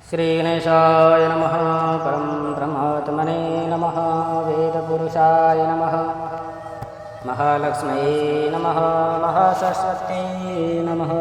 श्रीगणेशाय नमः। परं ब्रह्मात्मने नमः। वेदपुरुषाय नमः। महालक्ष्म्यै नमः। महासरस्वत्यै नमः।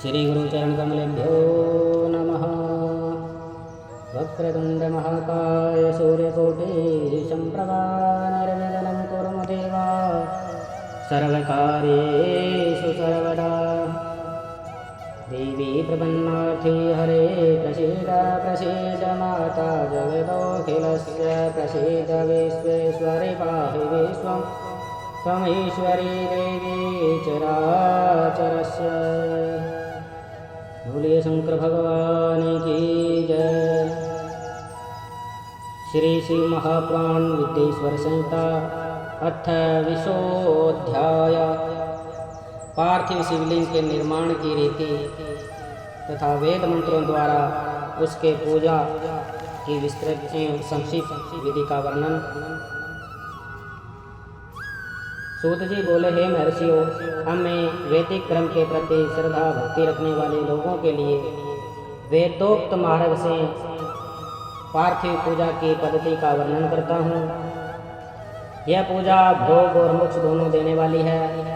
श्रीगुरुचरणकमलेभ्यो नमः। वक्रतुण्डमहाकाय सूर्यकोटिसम्प्रभा निर्विघ्नं कुरु मे देव सर्वकार्येषु सर्वदा। देवी प्रपन्नार्थी हरे प्रसीद प्रसीद माता जगदोऽखिलस्य प्रसीद विश्वेश्वरि पाहि विश्वं त्वमीश्वरी देवी चराचरस्य। बोलिए शंकर भगवान की जय। श्री शिव महापुराण विद्येश्वर संहिता 28वां पार्थिव शिवलिंग के निर्माण की रीति तथा वेद मंत्रों द्वारा उसके पूजा की विस्तृत एवं संक्षिप्त विधि का वर्णन। सूत जी बोले, हे महर्षियों, हमें वैदिक क्रम के प्रति श्रद्धा भक्ति रखने वाले लोगों के लिए वेदोक्त मार्ग से पार्थिव पूजा की पद्धति का वर्णन करता हूँ। यह पूजा भोग और मोक्ष दोनों देने वाली है।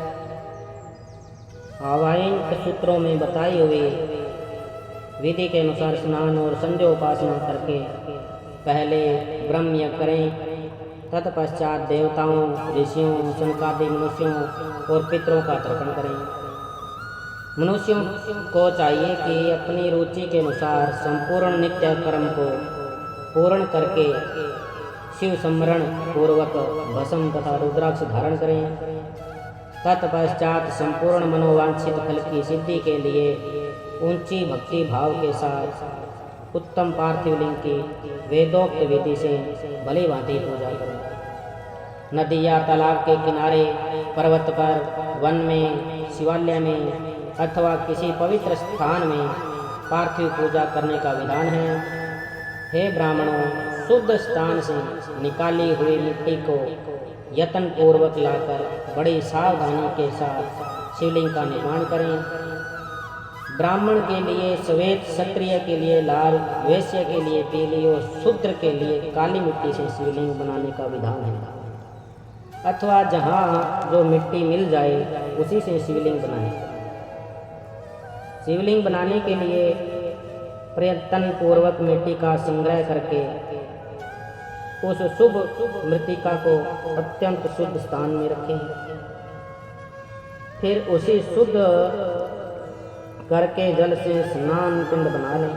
आवाइन सूत्रों में बताई हुई विधि के अनुसार स्नान और संध्योपासना करके पहले ब्रह्म यज्ञ करें, तत्पश्चात देवताओं, ऋषियों, सनकादि मनुष्यों और पितरों का तर्पण करें। मनुष्यों को चाहिए कि अपनी रुचि के अनुसार संपूर्ण नित्य कर्म को पूर्ण करके शिव स्मरण पूर्वक भस्म तथा रुद्राक्ष धारण करें। तत्पश्चात संपूर्ण मनोवांछित फल की सिद्धि के लिए ऊंची भक्ति भाव के साथ उत्तम पार्थिव लिंग की वेदोक्त विधि से भली भांति पूजा करें। नदी या तालाब के किनारे, पर्वत पर, वन में, शिवालय में अथवा किसी पवित्र स्थान में पार्थिव पूजा करने का विधान है। हे ब्राह्मणों, शुद्ध स्थान से निकाली हुई मिट्टी को यत्न पूर्वक लाकर बड़ी सावधानी के साथ शिवलिंग का निर्माण करें। ब्राह्मण के लिए श्वेत, क्षत्रिय के लिए लाल, वैश्य के लिए पीली और शूद्र के लिए काली मिट्टी से शिवलिंग बनाने का विधान है। अथवा जहाँ जो मिट्टी मिल जाए उसी से शिवलिंग बनाएं। शिवलिंग बनाने के लिए प्रयत्न पूर्वक मिट्टी का संग्रह करके उस शुभ मृत्तिका को अत्यंत शुद्ध स्थान में रखें। फिर उसी शुद्ध करके जल से स्नान पिंड बना लें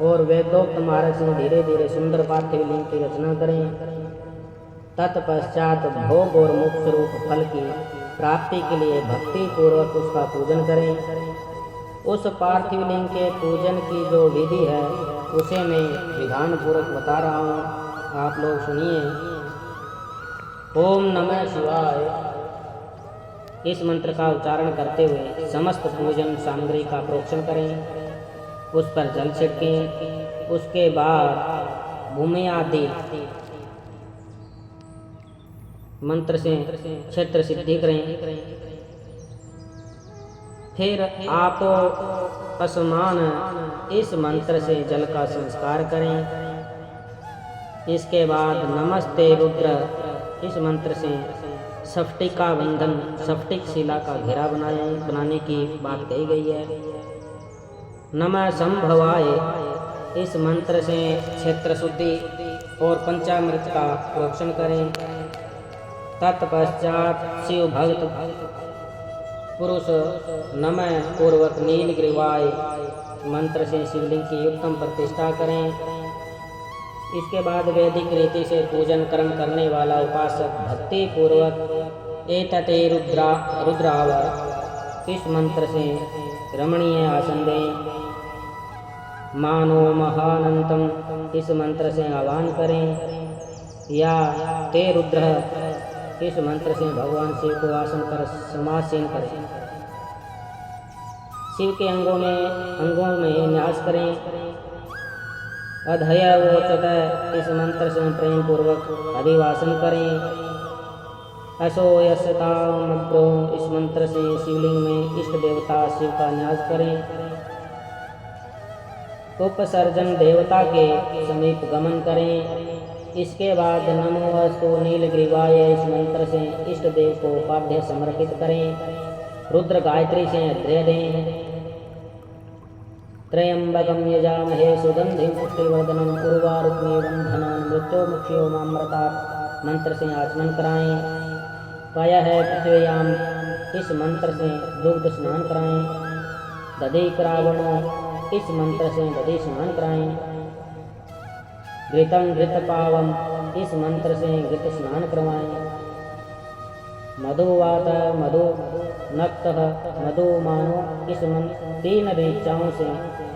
और वेदोक्त मार्ग से धीरे धीरे सुंदर पार्थिव लिंग की रचना करें। तत्पश्चात भोग और मोक्ष रूप फल की प्राप्ति के लिए भक्ति पूर्वक उसका पूजन करें। उस पार्थिव लिंग के पूजन की जो विधि है उसे मैं विधान पूर्वक बता रहा हूँ, आप लोग सुनिए। ओम नमः शिवाय इस मंत्र का उच्चारण करते हुए समस्त पूजन सामग्री का प्रोक्षण करें, उस पर जल छिड़कें। उसके बाद भूमि आदि मंत्र से क्षेत्र सिद्धि करें। फिर आप असमान इस मंत्र से जल का संस्कार करें। इसके बाद नमस्ते रुद्र इस मंत्र से स्फटिक का बंधन, स्फटिक शिला का घेरा बनाने की बात कही गई है। नमः संभवाय इस मंत्र से क्षेत्र शुद्धि और पंचामृत का प्रोक्षण करें। तत्पश्चात शिव भक्त पुरुष नमः पूर्वक नीलग्रीवाय मंत्र से शिवलिंग की उत्तम प्रतिष्ठा करें। इसके बाद वैदिक रीति से पूजन कर्म करने वाला उपासक भक्ति पूर्वक एतते रुद्रावर इस मंत्र से रमणीय आसन दें। मानो महानंतम इस मंत्र से आह्वान करें या ते रुद्र इस मंत्र से भगवान शिव को आसन पर समासीन करें। शिव के अंगों में न्यास करें। अधय वोचत इस मंत्र से प्रेम पूर्वक अभिवासन करें। असोयसतामग्रो इस मंत्र से शिवलिंग में इष्ट देवता शिव का न्यास करें। उपसर्जन देवता के समीप गमन करें। इसके बाद नमो अस्तु नीलग्रीवाय इस मंत्र से इष्ट देव को पाद्य समर्पित करें। रुद्र गायत्री से अर्घ्य दें। त्र्यंबकं यजामहे सुगंधिं पुष्टिवर्धनम् उर्वारुक्मी बंधनान् मृत्युमुक्षयोमामृतात् मंत्र से आचमन कराएं। पयः पृथ्व्याम इस मंत्र से दुग्ध स्नान कराएं। दधि करावणो इस मंत्र से दधि स्नान कराएं। घृतं घृतपावम इस मंत्र से घृत स्नान करवाएं। मधुवात मधु नक्तः मधुमानो इस मंत्र 3 ऋचाओं से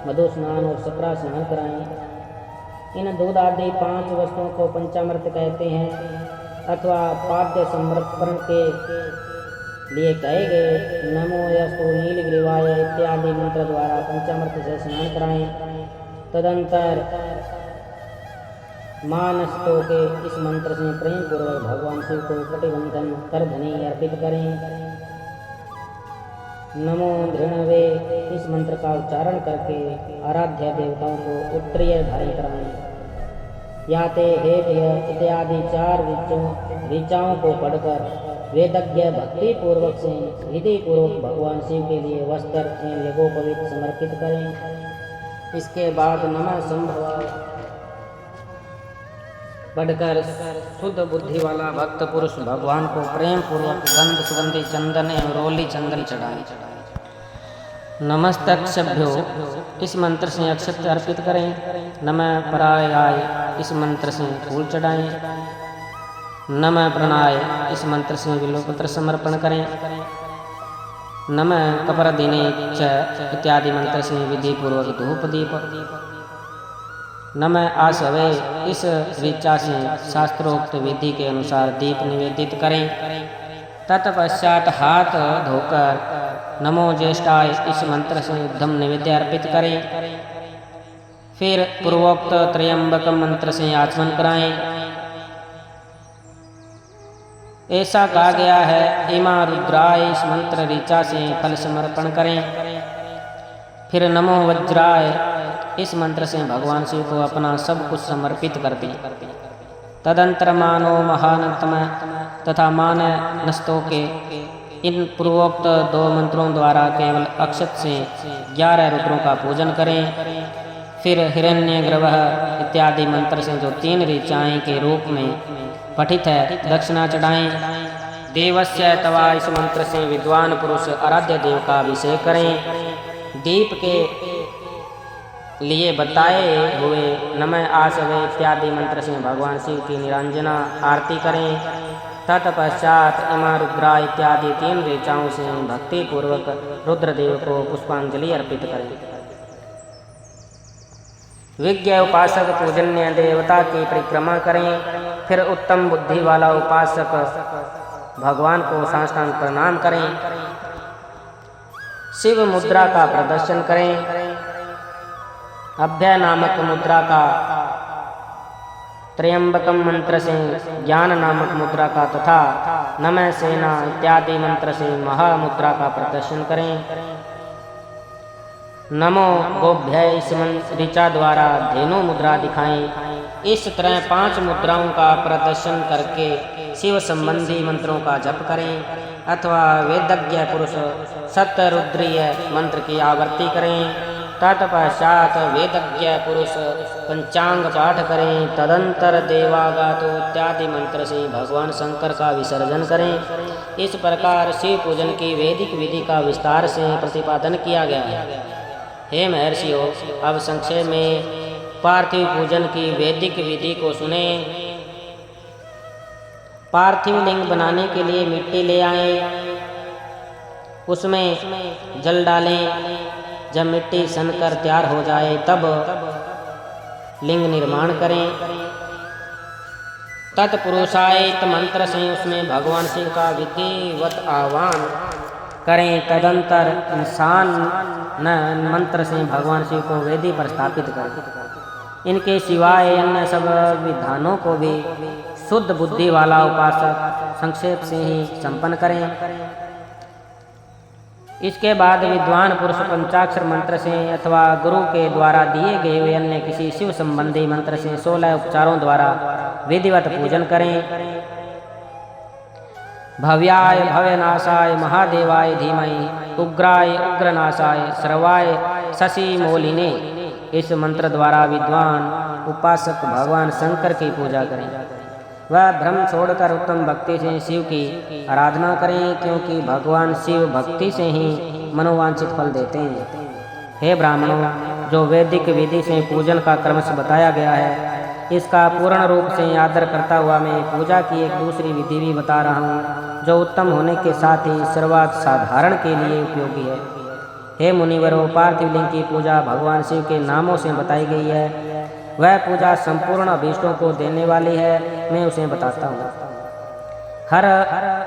मधु स्नान और सकरा स्नान कराएं। इन दूध आदि 5 वस्तुओं को पंचामृत कहते हैं अथवा पाद्य समर्पण के लिए कहे गए। नमो यस्तु नीलग्रीवाय इत्यादि मंत्र द्वारा पंचामृत से स्नान कराएं। तदंतर मानस्तों के इस मंत्र से प्रेम पूर्वक भगवान शिव को कटिबंधन कर धनी अर्पित करें। नमो धृणवे इस मंत्र का उच्चारण करके आराध्य देवताओं को उत्तरीय धारण कराएं। याते हेभ्य इत्यादि 4 ऋचाओं को पढ़कर वेदज्ञ भक्ति पूर्वक से विधि पूर्वक भगवान शिव के लिए वस्त्र एवं यज्ञोपवीत समर्पित करें। इसके बाद नमः संभव पढ़कर शुद्ध बुद्धि वाला भक्त पुरुष भगवान को प्रेम पूर्वक गंध सुगंधी चंदन एवं रोली चंदन चढ़ाएं। नमस्तक्षभ्यो इस मंत्र से अक्षत अर्पित करें। नमः परायाय इस मंत्र से फूल चढ़ाएं। नमः प्रणाय इस मंत्र से बिल्वपत्र समर्पण करें। नमः कपरदिने च इत्यादि मंत्र से विधि पूर्वक धूप दीप। नमः आसवे इस ऋचा से शास्त्रोक्त विधि के अनुसार दीप निवेदित करें। तत्पश्चात हाथ धोकर नमो ज्येष्ठाय इस मंत्र से उद्धम निवेद्य अर्पित करें। फिर पूर्वोक्त त्र्यंबकम मंत्र से आचमन कराएं। ऐसा कहा गया है इमा रुद्राय इस मंत्र ऋचा से फल समर्पण करें। फिर नमो वज्राय इस मंत्र से भगवान शिव को अपना सब कुछ समर्पित कर दें। तदंतर मानो महानतम तथा मान नस्तों के इन पूर्वोक्त 2 मंत्रों द्वारा केवल अक्षत से 11 रुद्रों का पूजन करें। फिर हिरण्यगर्भ इत्यादि मंत्र से जो 3 ऋचाएं के रूप में पठित है दक्षिणा चढ़ाएं। देवस्य तवा इस मंत्र से विद्वान पुरुष आराध्य देव का अभिषेक करें। दीप के लिए बताए हुए नमः आसवे इत्यादि मंत्र से भगवान शिव की निरंजना आरती करें। तत्पश्चात इमा रुद्रा इत्यादि 3 ऋचाओं से भक्ति पूर्वक रुद्रदेव को पुष्पांजलि अर्पित करें। विज्ञ उपासक पूजन्य देवता की परिक्रमा करें। फिर उत्तम बुद्धि वाला उपासक भगवान को साष्टांग प्रणाम करें। शिव मुद्रा का प्रदर्शन करें। अभ्यय नामक मुद्रा का, त्र्यंबकम मंत्र से ज्ञान नामक मुद्रा का तथा नमः सेना इत्यादि मंत्र से महामुद्रा का प्रदर्शन करें। नमो गोभ्य इस ऋचा द्वारा धेनु मुद्रा दिखाएं। इस तरह 5 मुद्राओं का प्रदर्शन करके शिव संबंधी मंत्रों का जप करें अथवा वेदज्ञ पुरुष सतरुद्रीय मंत्र की आवृत्ति करें। तत्पश्चात वेदज्ञ पुरुष पंचांग पाठ करें। तदंतर देवागातो इत्यादि मंत्र से भगवान शंकर का विसर्जन करें। इस प्रकार शिव पूजन की वैदिक विधि का विस्तार से प्रतिपादन किया गया है। हे महर्षियों, अब संक्षेप में पार्थिव पूजन की वैदिक विधि को सुने। पार्थिव लिंग बनाने के लिए मिट्टी ले आएं, उसमें जल डालें। जब मिट्टी सनकर तैयार हो जाए तब लिंग निर्माण करें। तत्पुरुषायत मंत्र से उसमें भगवान शिव का विधिवत आह्वान करें। तदंतर निशान मंत्र से भगवान शिव को वेदी पर स्थापित करें। इनके सिवाय अन्य सब विधानों को भी शुद्ध बुद्धि वाला उपासक संक्षेप से ही संपन्न करें। इसके बाद विद्वान पुरुष पंचाक्षर मंत्र से अथवा गुरु के द्वारा दिए गए हुए अन्य किसी शिव संबंधी मंत्र से 16 उपचारों द्वारा विधिवत पूजन करें। भव्याय भव्यनाशाय महादेवाय धीमहि उग्राय उग्रनाशाय सर्वाय शशि मोलिने, इस मंत्र द्वारा विद्वान उपासक भगवान शंकर की पूजा करें। वह भ्रम छोड़कर उत्तम भक्ति से शिव की आराधना करें, क्योंकि भगवान शिव भक्ति से ही मनोवांछित फल देते हैं। हे ब्राह्मणों, जो वैदिक विधि से पूजन का क्रमश बताया गया है, इसका पूर्ण रूप से आदर करता हुआ मैं पूजा की एक दूसरी विधि भी बता रहा हूँ, जो उत्तम होने के साथ ही सर्वात साधारण के लिए उपयोगी है। हे मुनिवरों, पार्थिव लिंग की पूजा भगवान शिव के नामों से बताई गई है। वह पूजा संपूर्ण अभीष्टों को देने वाली है, मैं उसे बताता हूँ। हर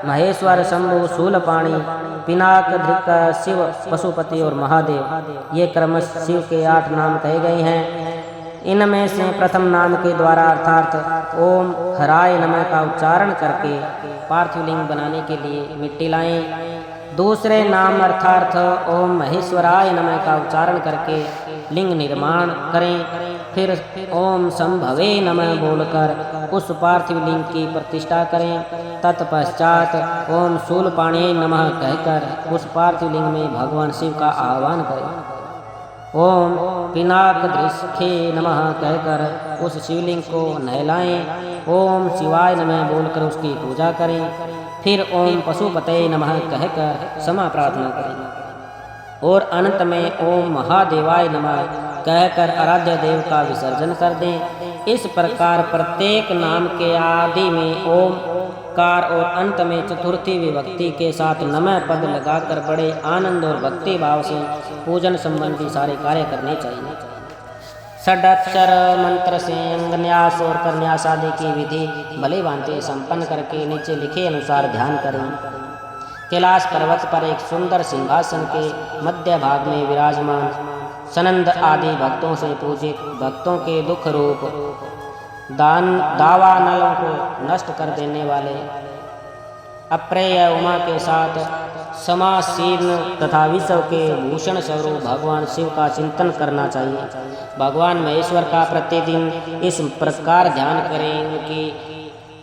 महेश्वर शंभु शूलपाणी पिनाक धृक शिव पशुपति और महादेव, ये क्रमश शिव के 8 नाम कहे गए हैं। इनमें से प्रथम नाम के द्वारा अर्थात ओम हराय नमः का उच्चारण करके पार्थिव लिंग बनाने के लिए मिट्टी लाएं। दूसरे नाम अर्थात ओम महेश्वराय नमः का उच्चारण करके लिंग निर्माण करें। फिर ओम संभवे नमः बोलकर उस पार्थिव लिंग की प्रतिष्ठा करें। तत्पश्चात ओम शूलपाणी नमः कहकर उस पार्थिव लिंग में भगवान शिव का आह्वान करें। ओम पिनाक दृष्खे नमः कहकर उस शिवलिंग को नहलाएं। ओम शिवाय नमः बोलकर उसकी पूजा करें। फिर ओम पशुपते नमः कहकर क्षमा प्रार्थना करें और अंत में ओम महादेवाय नमः कहकर आराध्य देव का विसर्जन कर दें। इस प्रकार प्रत्येक नाम के आदि में ओम कार और अंत में चतुर्थी विभक्ति के साथ नमः पद लगाकर बड़े आनंद और भक्ति भाव से पूजन संबंधी सारे कार्य करने चाहिए। षडाक्षर मंत्र से अंगन्यास और करन्यास आदि की विधि भली भांति संपन्न करके नीचे लिखे अनुसार ध्यान करें। कैलाश पर्वत पर एक सुंदर सिंहासन के मध्य भाग में विराजमान सनंद आदि भक्तों से पूजित भक्तों के दुख रूप दावानलों को नष्ट कर देने वाले अप्रेय उमा के साथ समासीर्ण तथा विश्व के भूषण स्वरूप भगवान शिव का चिंतन करना चाहिए। भगवान महेश्वर का प्रतिदिन इस प्रकार ध्यान करें। उनकी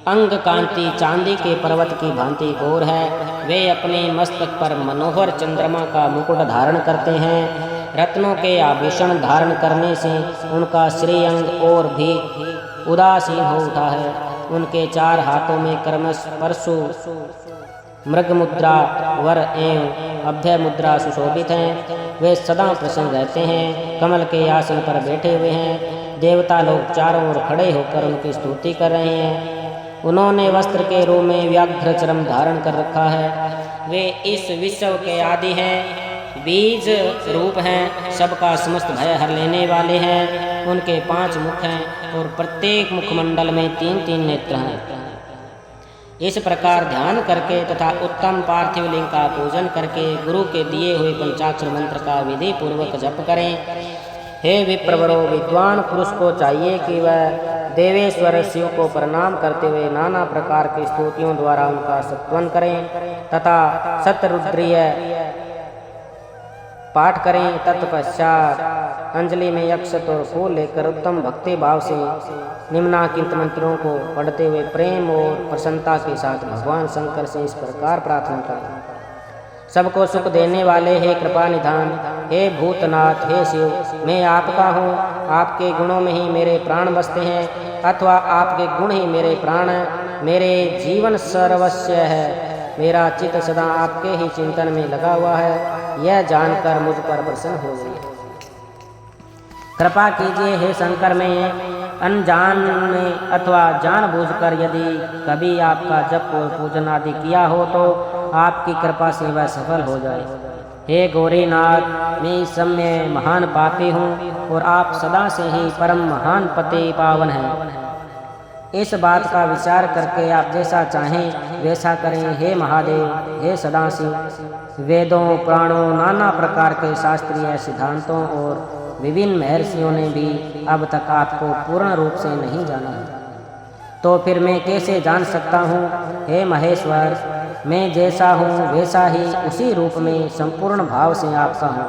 अंग कांति चांदी के पर्वत की भांति गौर है। वे अपने मस्तक पर मनोहर चंद्रमा का मुकुट धारण करते हैं। रत्नों के आभूषण धारण करने से उनका श्रीअंग और भी उदासीन हो उठा है। उनके 4 हाथों में क्रमश परशु मृग मुद्रा वर एवं अभय मुद्रा सुशोभित हैं। वे सदा प्रसन्न रहते हैं। कमल के आसन पर बैठे हुए हैं। देवता लोग चारों ओर खड़े होकर उनकी स्तुति कर रहे हैं। उन्होंने वस्त्र के रूप में व्याघ्र चर्म धारण कर रखा है। वे इस विश्व के आदि हैं, बीज रूप हैं, सबका समस्त भय हर लेने वाले हैं। उनके 5 मुख हैं और प्रत्येक मुखमंडल में 3-3 नेत्र हैं। इस प्रकार ध्यान करके तथा उत्तम पार्थिव लिंग का पूजन करके गुरु के दिए हुए पंचाक्षर मंत्र का विधि पूर्वक जप करें। हे विप्रवरों, विद्वान पुरुष को चाहिए कि वह देवेश्वर शिव को प्रणाम करते हुए नाना प्रकार की स्तुतियों द्वारा उनका स्तवन करें तथा शतरुद्रीय पाठ करें। तत्पश्चात अंजलि में अक्षत और फूल लेकर उत्तम भक्ति भाव से निम्नांकित मंत्रों को पढ़ते हुए प्रेम और प्रसन्नता के साथ भगवान शंकर से इस प्रकार प्रार्थना करें। सबको सुख देने वाले हे कृपा निधान, हे भूतनाथ, हे शिव, मैं आपका हूँ। आपके गुणों में ही मेरे प्राण बसते हैं अथवा आपके गुण ही मेरे प्राण हैं। मेरे जीवन सर्वस्व है। मेरा चित्त सदा आपके ही चिंतन में लगा हुआ है। यह जानकर मुझ पर प्रसन्न हो गई। कृपा कीजिए हे शंकर, में अनजान में अथवा जानबूझकर यदि कभी आपका जप और पूजन आदि किया हो तो आपकी कृपा से वह सफल हो जाए। हे गौरीनाथ, मैं इस समय महान पापी हूँ और आप सदा से ही परम महान पति पावन हैं। इस बात का विचार करके आप जैसा चाहें वैसा करें। हे महादेव, हे सदाशिव, वेदों पुराणों नाना प्रकार के शास्त्रीय सिद्धांतों और विभिन्न महर्षियों ने भी अब तक आपको पूर्ण रूप से नहीं जाना है, तो फिर मैं कैसे जान सकता हूँ। हे महेश्वर, मैं जैसा हूँ वैसा ही उसी रूप में संपूर्ण भाव से आपका हूँ।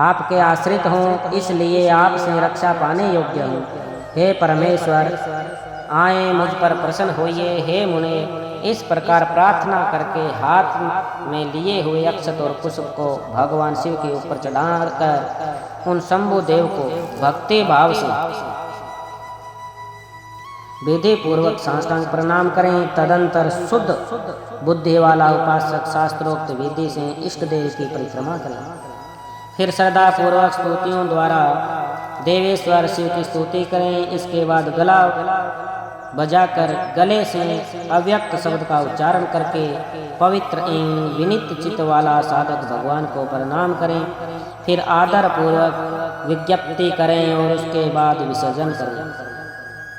आपके आश्रित हूँ, इसलिए आपसे रक्षा पाने योग्य हूँ। हे परमेश्वर, आए मुझ पर प्रसन्न होइए। हे मुने, इस प्रकार प्रार्थना करके हाथ में लिए हुए अक्षत और पुष्प को भगवान शिव के ऊपर चढ़ाकर उन शंभु देव को भक्ति भाव से विधि पूर्वक साष्टांग प्रणाम करें। तदंतर शुद्ध बुद्धि वाला उपासक शास्त्रोक्त विधि से इष्ट देव की परिक्रमा करें। फिर श्रद्धा पूर्वक स्तुतियों द्वारा देवेश्वर शिव की स्तुति करें। इसके बाद गला बजाकर गले से अव्यक्त शब्द का उच्चारण करके पवित्र एवं विनीत चित्त वाला साधक भगवान को प्रणाम करें। फिर आदर पूर्वक विज्ञप्ति करें और उसके बाद विसर्जन करें।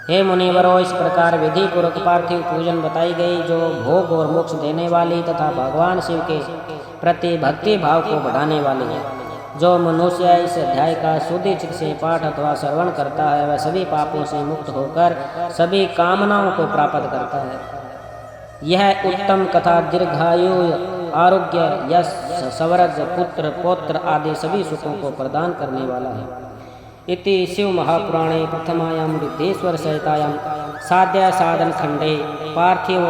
हे मुनिवरों, इस प्रकार विधि पूर्वक पार्थिव पूजन बताई गई, जो भोग और मोक्ष देने वाली तथा भगवान शिव के प्रति भक्ति भाव को बढ़ाने वाली है। जो मनुष्य इस अध्याय का शुद्धि चित्त से पाठ अथवा श्रवण करता है, वह सभी पापों से मुक्त होकर सभी कामनाओं को प्राप्त करता है। यह उत्तम कथा दीर्घायु, आरोग्य, यश, स्वर्ग, पुत्र, पौत्र आदि सभी सुखों को प्रदान करने वाला है। इति शिव महापुराणे प्रथमायां विद्येश्वर सहितायां साध्य साधन खंडे पार्थिव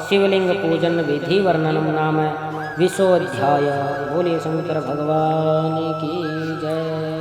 शिवलिंग पूजन विधि वर्णनम नाम 20वां अध्याय। बोलिए शंकर भगवान की जय।